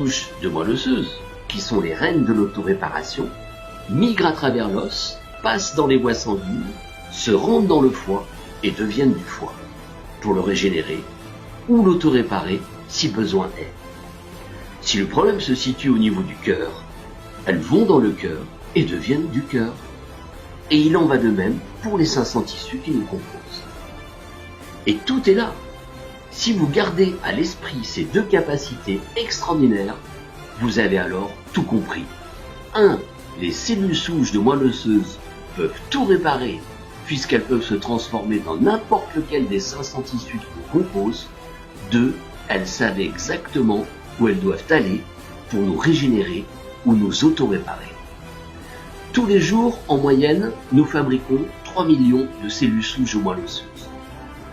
souches de moelle osseuse, qui sont les reines de l'autoréparation, migrent à travers l'os, passent dans les voies sanguines, se rendent dans le foie et deviennent du foie, pour le régénérer ou l'autoréparer si besoin est. Si le problème se situe au niveau du cœur, elles vont dans le cœur et deviennent du cœur. Et il en va de même pour les 500 tissus qui nous composent. Et tout est là. Si vous gardez à l'esprit ces deux capacités extraordinaires, vous avez alors tout compris. 1. Les cellules souches de moelle osseuse peuvent tout réparer, puisqu'elles peuvent se transformer dans n'importe lequel des 500 tissus qui nous composent. 2. Elles savent exactement où elles doivent aller pour nous régénérer ou nous auto-réparer. Tous les jours, en moyenne, nous fabriquons 3 millions de cellules souches de moelle osseuse.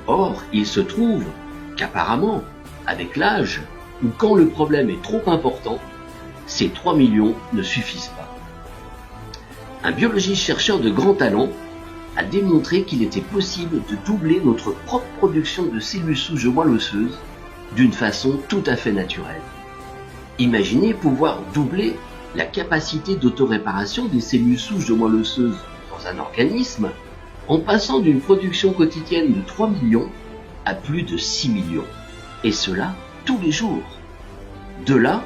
Or, il se trouve qu'apparemment, avec l'âge, ou quand le problème est trop important, ces 3 millions ne suffisent pas. Un biologiste chercheur de grand talent a démontré qu'il était possible de doubler notre propre production de cellules souches de moelle osseuse d'une façon tout à fait naturelle. Imaginez pouvoir doubler la capacité d'autoréparation des cellules souches de moelle osseuse dans un organisme en passant d'une production quotidienne de 3 millions à plus de 6 millions. Et cela tous les jours. De là,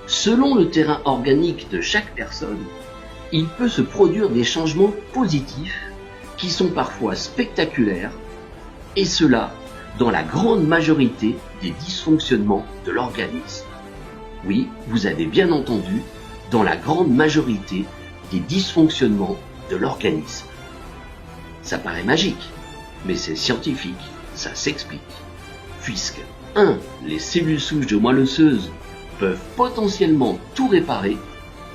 selon le terrain organique de chaque personne, il peut se produire des changements positifs qui sont parfois spectaculaires, et cela dans la grande majorité des dysfonctionnements de l'organisme. Oui, vous avez bien entendu, dans la grande majorité des dysfonctionnements de l'organisme. Ça paraît magique, mais c'est scientifique, ça s'explique. Puisque 1. Les cellules souches de moelle osseuse peuvent potentiellement tout réparer.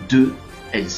2. Elles